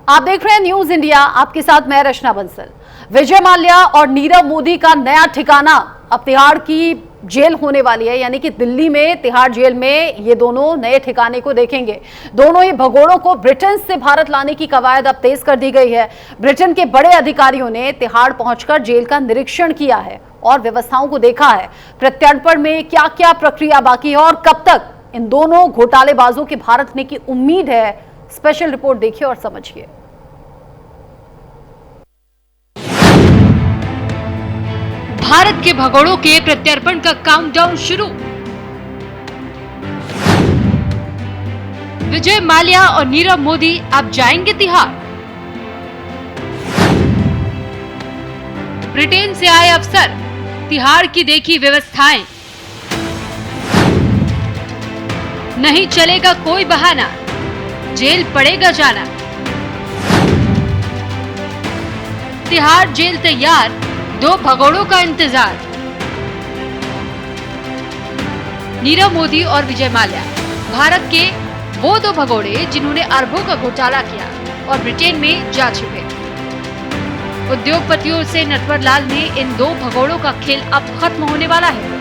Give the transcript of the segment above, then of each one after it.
आप देख रहे हैं न्यूज इंडिया, आपके साथ मैं रचना बंसल। विजय माल्या और नीरव मोदी का नया ठिकाना अब तिहाड़ की जेल होने वाली है, यानी कि दिल्ली में तिहाड़ जेल में ये दोनों नए ठिकाने को देखेंगे। दोनों ही भगोड़ों को ब्रिटेन से भारत लाने की कवायद अब तेज कर दी गई है। ब्रिटेन के बड़े अधिकारियों ने तिहाड़ पहुंचकर जेल का निरीक्षण किया है और व्यवस्थाओं को देखा है। प्रत्यर्पण में क्या क्या प्रक्रिया बाकी है और कब तक इन दोनों घोटालेबाजों के भारत आने की उम्मीद है, स्पेशल रिपोर्ट देखिए और समझिए। भारत के भगोड़ों के प्रत्यर्पण का काउंटडाउन शुरू। विजय माल्या और नीरव मोदी अब जाएंगे तिहाड़। ब्रिटेन से आए अफसर, तिहाड़ की देखी व्यवस्थाएं। नहीं चलेगा कोई बहाना, जेल पड़ेगा जाना। तिहाड़ जेल तैयार, दो भगोड़ों का इंतजार। नीरव मोदी और विजय माल्या भारत के वो दो भगोड़े जिन्होंने अरबों का घोटाला किया और ब्रिटेन में जा चुके। उद्योगपतियों से नटवर लाल में इन दो भगोड़ों का खेल अब खत्म होने वाला है,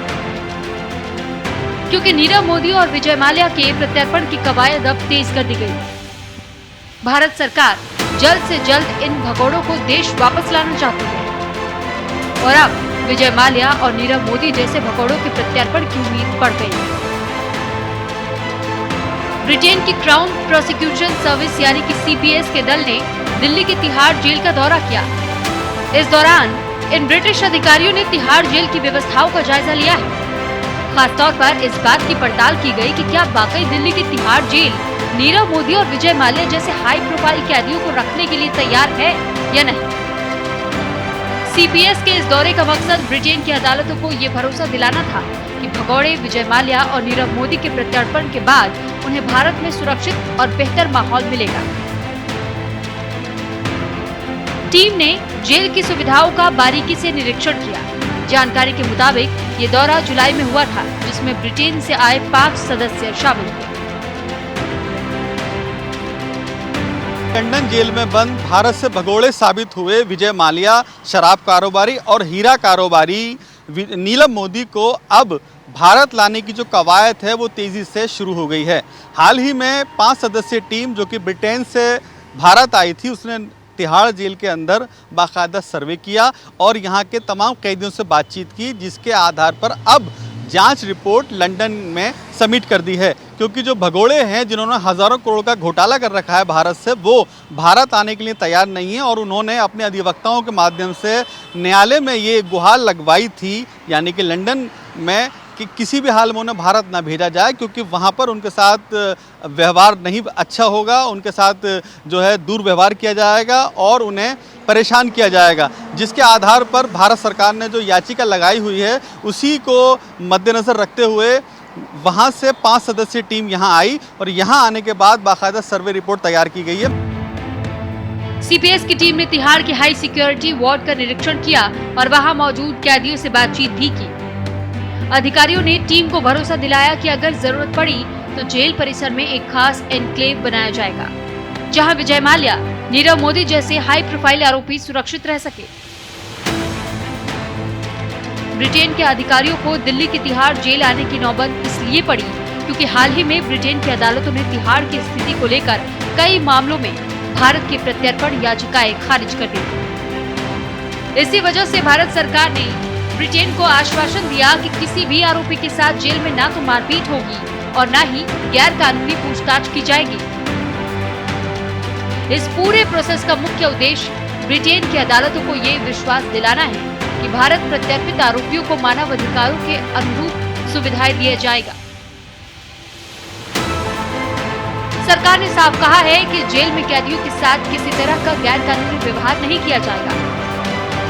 क्योंकि नीरव मोदी और विजय माल्या के प्रत्यर्पण की कवायद अब तेज कर दी गई। भारत सरकार जल्द से जल्द इन भगोड़ों को देश वापस लाना चाहती है और अब विजय माल्या और नीरव मोदी जैसे भगोड़ों के प्रत्यर्पण की उम्मीद बढ़ गई है। ब्रिटेन की क्राउन प्रोसिक्यूशन सर्विस यानी कि CPS के दल ने दिल्ली की तिहाड़ जेल का दौरा किया। इस दौरान इन ब्रिटिश अधिकारियों ने तिहाड़ जेल की व्यवस्थाओं का जायजा लिया है। खासतौर पर इस बात की पड़ताल की गई कि क्या वाकई दिल्ली की तिहाड़ जेल नीरव मोदी और विजय माल्या जैसे हाई प्रोफाइल कैदियों को रखने के लिए तैयार है या नहीं। CPS के इस दौरे का मकसद ब्रिटेन की अदालतों को ये भरोसा दिलाना था कि भगोड़े विजय माल्या और नीरव मोदी के प्रत्यर्पण के बाद उन्हें भारत में सुरक्षित और बेहतर माहौल मिलेगा। टीम ने जेल की सुविधाओं का बारीकी से निरीक्षण किया। जानकारी के मुताबिक ये दौरा जुलाई में हुआ था, जिसमें ब्रिटेन से आए 5 सदस्य शामिल थे। लंदन जेल में बंद भारत से भगोड़े साबित हुए विजय माल्या, शराब कारोबारी और हीरा कारोबारी नीरव मोदी को अब भारत लाने की जो कवायद है वो तेज़ी से शुरू हो गई है। हाल ही में 5 सदस्यीय टीम जो कि ब्रिटेन से भारत आई थी, उसने तिहाड़ जेल के अंदर बाकायदा सर्वे किया और यहाँ के तमाम कैदियों से बातचीत की, जिसके आधार पर अब जांच रिपोर्ट लंदन में सबमिट कर दी है। क्योंकि जो भगोड़े हैं जिन्होंने हज़ारों करोड़ का घोटाला कर रखा है भारत से, वो भारत आने के लिए तैयार नहीं है और उन्होंने अपने अधिवक्ताओं के माध्यम से न्यायालय में ये गुहार लगवाई थी, यानी कि लंदन में, कि किसी भी हाल में उन्हें भारत ना भेजा जाए, क्योंकि वहाँ पर उनके साथ व्यवहार नहीं अच्छा होगा, उनके साथ जो है दुर्व्यवहार किया जाएगा और उन्हें परेशान किया जाएगा। जिसके आधार पर भारत सरकार ने जो याचिका लगाई हुई है उसी को मद्देनज़र रखते हुए वहाँ से 5 सदस्यीय टीम यहाँ आई और यहाँ आने के बाद बाकायदा सर्वे रिपोर्ट तैयार की गई है। CPS की टीम ने तिहाड़ के हाई सिक्योरिटी वार्ड का निरीक्षण किया और वहाँ मौजूद कैदियों से बातचीत भी की। अधिकारियों ने टीम को भरोसा दिलाया कि अगर जरूरत पड़ी तो जेल परिसर में एक खास एनक्लेव बनाया जाएगा, जहां विजय माल्या, नीरव मोदी जैसे हाई प्रोफाइल आरोपी सुरक्षित रह सके। ब्रिटेन के अधिकारियों को दिल्ली की तिहाड़ जेल आने की नौबत इसलिए पड़ी क्योंकि हाल ही में ब्रिटेन की अदालतों ने तिहाड़ की स्थिति को लेकर कई मामलों में भारत की प्रत्यर्पण याचिकाएं खारिज कर दी। इसी वजह से भारत सरकार ने ब्रिटेन को आश्वासन दिया कि किसी भी आरोपी के साथ जेल में ना तो मारपीट होगी और ना ही गैर कानूनी पूछताछ की जाएगी। इस पूरे प्रोसेस का मुख्य उद्देश्य ब्रिटेन की अदालतों को ये विश्वास दिलाना है कि भारत प्रत्यर्पित आरोपियों को मानव अधिकारों के अनुरूप सुविधाएं दिया जाएगा। सरकार ने साफ कहा है कि जेल में कैदियों के साथ किसी तरह का गैर कानूनी व्यवहार नहीं किया जाएगा,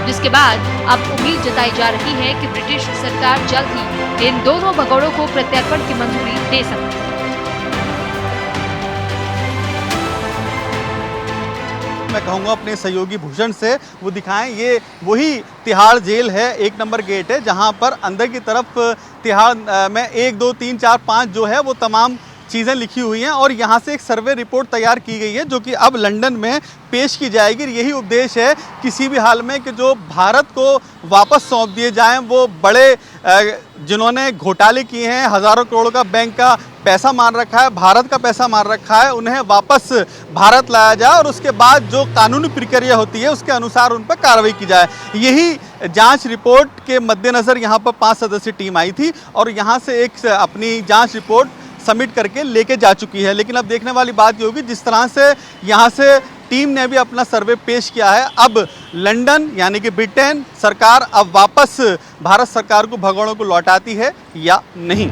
जिसके बाद अब उम्मीद जताई जा रही है कि ब्रिटिश सरकार जल्द ही इन दोनों भगोड़ों को प्रत्यर्पण की मंजूरी दे सकती है। मैं कहूँगा अपने सहयोगी भूषण से वो दिखाएं, ये वही तिहाड़ जेल है, 1 नंबर गेट है, जहाँ पर अंदर की तरफ तिहाड़ में 1, 2, 3, 4, 5 जो है वो तमाम चीज़ें लिखी हुई हैं और यहाँ से एक सर्वे रिपोर्ट तैयार की गई है जो कि अब लंदन में पेश की जाएगी। यही उद्देश्य है किसी भी हाल में कि जो भारत को वापस सौंप दिए जाएं वो बड़े जिन्होंने घोटाले किए हैं, हज़ारों करोड़ का बैंक का पैसा मार रखा है, भारत का पैसा मार रखा है, उन्हें वापस भारत लाया जाए और उसके बाद जो कानूनी प्रक्रिया होती है उसके अनुसार उन पर कार्रवाई की जाए। यही जांच रिपोर्ट के मद्देनज़र यहाँ पर 5 सदस्यीय टीम आई थी और यहाँ से एक अपनी जांच रिपोर्ट सबमिट करके लेके जा चुकी है। लेकिन अब देखने वाली बात ये होगी जिस तरह से यहाँ से टीम ने भी अपना सर्वे पेश किया है, अब लंदन यानी कि ब्रिटेन सरकार अब वापस भारत सरकार को भगोड़ों को लौटाती है या नहीं।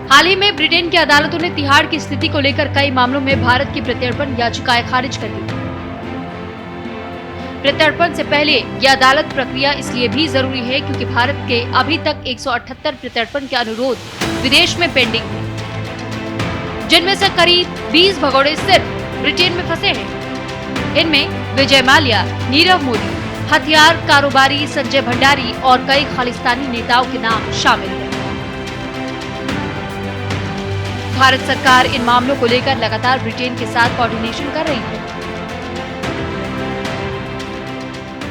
हाल ही में ब्रिटेन की अदालतों ने तिहाड़ की स्थिति को लेकर कई मामलों में भारत की प्रत्यर्पण याचिकाएं खारिज कर दी। प्रत्यर्पण से पहले यह अदालत प्रक्रिया इसलिए भी जरूरी है क्योंकि भारत के अभी तक 178 प्रत्यर्पण के अनुरोध विदेश में पेंडिंग है, जिनमें से करीब 20 भगोड़े सिर्फ ब्रिटेन में फंसे हैं। इनमें विजय माल्या, नीरव मोदी, हथियार कारोबारी संजय भंडारी और कई खालिस्तानी नेताओं के नाम शामिल हैं। भारत सरकार इन मामलों को लेकर लगातार ब्रिटेन के साथ कोऑर्डिनेशन कर रही है।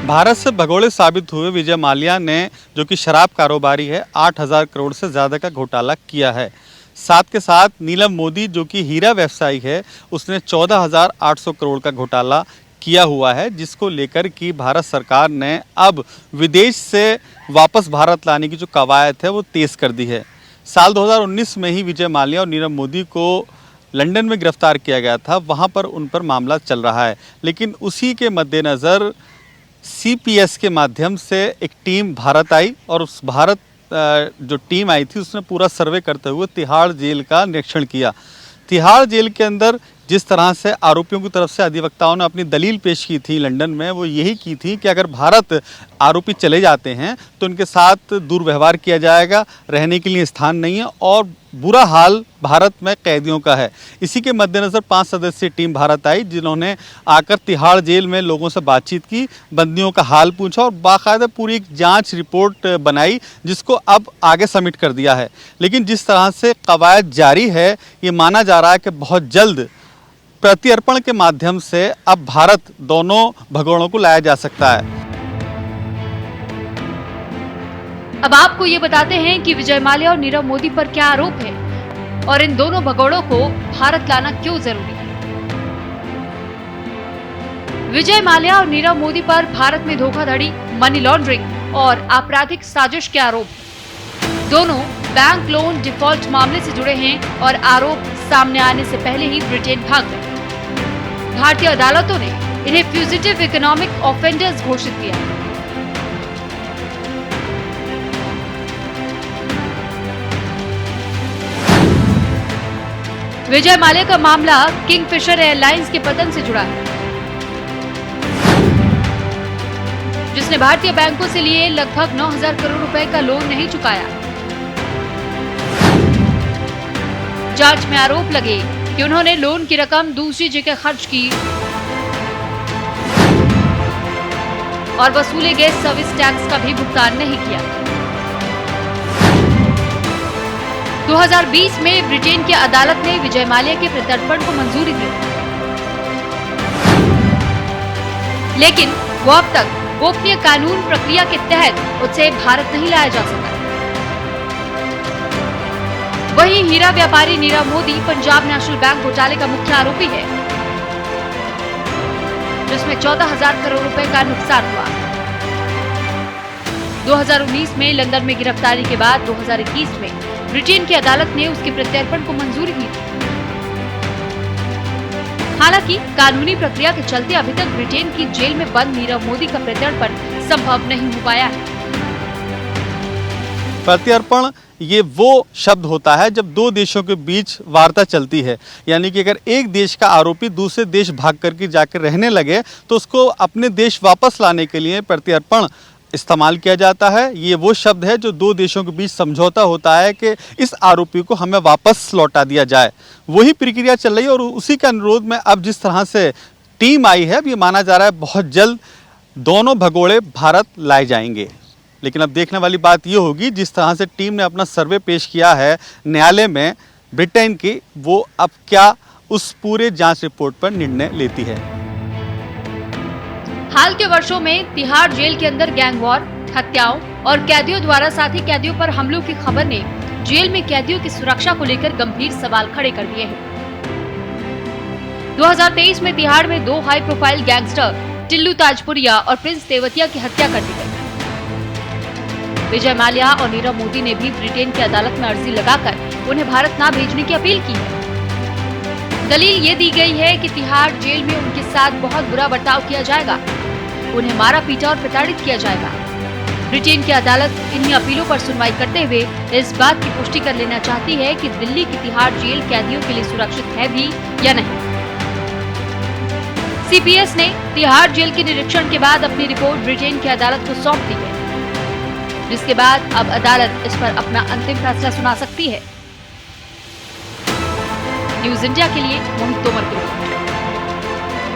भारत से भगोड़े साबित हुए विजय माल्या ने, जो कि शराब कारोबारी है, 8,000 करोड़ से ज़्यादा का घोटाला किया है। साथ के साथ नीलम मोदी, जो कि हीरा व्यवसायी है, उसने 14,800 करोड़ का घोटाला किया हुआ है, जिसको लेकर कि भारत सरकार ने अब विदेश से वापस भारत लाने की जो कवायद है वो तेज़ कर दी है। साल 2019 में ही विजय माल्या और नीरव मोदी को लंदन में गिरफ्तार किया गया था, वहाँ पर उन पर मामला चल रहा है। लेकिन उसी के मद्देनज़र CPS के माध्यम से एक टीम भारत आई और उस भारत जो टीम आई थी उसने पूरा सर्वे करते हुए तिहाड़ जेल का निरीक्षण किया। तिहाड़ जेल के अंदर जिस तरह से आरोपियों की तरफ से अधिवक्ताओं ने अपनी दलील पेश की थी लंदन में, वो यही की थी कि अगर भारत आरोपी चले जाते हैं तो उनके साथ दुर्व्यवहार किया जाएगा, रहने के लिए स्थान नहीं है और बुरा हाल भारत में कैदियों का है। इसी के मद्देनज़र 5 सदस्यीय टीम भारत आई, जिन्होंने आकर तिहाड़ जेल में लोगों से बातचीत की, बंदियों का हाल पूछा और बाकायदा पूरी एक जांच रिपोर्ट बनाई, जिसको अब आगे सबमिट कर दिया है। लेकिन जिस तरह से कवायद जारी है, ये माना जा रहा है कि बहुत जल्द प्रत्यर्पण के माध्यम से अब भारत दोनों भगोड़ों को लाया जा सकता है। अब आपको ये बताते हैं कि विजय माल्या और नीरव मोदी पर क्या आरोप है और इन दोनों भगोड़ों को भारत लाना क्यों जरूरी है। विजय माल्या और नीरव मोदी पर भारत में धोखाधड़ी, मनी लॉन्ड्रिंग और आपराधिक साजिश के आरोप हैं। दोनों बैंक लोन डिफॉल्ट मामले से जुड़े हैं और आरोप सामने आने से पहले ही ब्रिटेन भाग गए। भारतीय अदालतों ने इन्हें फ्यूजिटिव इकोनॉमिक ऑफेंडर्स घोषित किया है। विजय माल्या का मामला किंगफिशर एयरलाइंस के पतन से जुड़ा है, जिसने भारतीय बैंकों से लिए लगभग 9,000 करोड़ रुपए का लोन नहीं चुकाया। जांच में आरोप लगे कि उन्होंने लोन की रकम दूसरी जगह खर्च की और वसूले गए सर्विस टैक्स का भी भुगतान नहीं किया। 2020 में ब्रिटेन की अदालत ने विजय माल्या के प्रत्यर्पण को मंजूरी दी, लेकिन वो अब तक गोपनीय कानून प्रक्रिया के तहत उसे भारत नहीं लाया जा सका। वहीं हीरा व्यापारी नीरव मोदी पंजाब नेशनल बैंक घोटाले का मुख्य आरोपी है, जिसमें 14,000 करोड़ रुपए का नुकसान हुआ। 2019 में लंदन में गिरफ्तारी के बाद 2021 में ब्रिटेन की अदालत ने उसके प्रत्यर्पण को मंजूरी दी थी। हालांकि कानूनी प्रक्रिया के चलते अभी तक ब्रिटेन की जेल में बंद नीरव मोदी का प्रत्यर्पण संभव नहीं हो पाया है। प्रत्यर्पण ये वो शब्द होता है जब दो देशों के बीच वार्ता चलती है, यानी कि अगर एक देश का आरोपी दूसरे देश भाग करके जाकर रहने लगे तो उसको अपने देश वापस लाने के लिए प्रत्यर्पण इस्तेमाल किया जाता है। ये वो शब्द है जो दो देशों के बीच समझौता होता है कि इस आरोपी को हमें वापस लौटा दिया जाए। वही प्रक्रिया चल रही है और उसी के अनुरोध में अब जिस तरह से टीम आई है, अब ये माना जा रहा है बहुत जल्द दोनों भगोड़े भारत लाए जाएंगे। लेकिन अब देखने वाली बात ये होगी जिस तरह से टीम ने अपना सर्वे पेश किया है न्यायालय में ब्रिटेन की, वो अब क्या उस पूरे जांच रिपोर्ट पर निर्णय लेती है। हाल के वर्षों में तिहाड़ जेल के अंदर गैंग वॉर, हत्याओं और कैदियों द्वारा साथी कैदियों पर हमलों की खबर ने जेल में कैदियों की सुरक्षा को लेकर गंभीर सवाल खड़े कर दिए हैं। 2023 में तिहाड़ में 2 high profile gangster Tillu Tajpuriya और प्रिंस तेवतिया की हत्या कर दी गई। विजय माल्या और नीरव मोदी ने भी ब्रिटेन की अदालत में अर्जी लगाकर उन्हें भारत न भेजने की अपील की है। दलील ये दी गई है कि तिहाड़ जेल में उनके साथ बहुत बुरा बर्ताव किया जाएगा, उन्हें मारा पीटा और प्रताड़ित किया जाएगा। ब्रिटेन की अदालत इन्हीं अपीलों पर सुनवाई करते हुए इस बात की पुष्टि कर लेना चाहती है कि दिल्ली की तिहाड़ जेल कैदियों के लिए सुरक्षित है भी या नहीं। सीपीएस ने तिहाड़ जेल के निरीक्षण के बाद अपनी रिपोर्ट ब्रिटेन की अदालत को सौंप दी है, जिसके बाद अब अदालत इस पर अपना अंतिम फैसला सुना सकती है। न्यूज़ इंडिया के लिए मोहित तोमर की रिपोर्ट।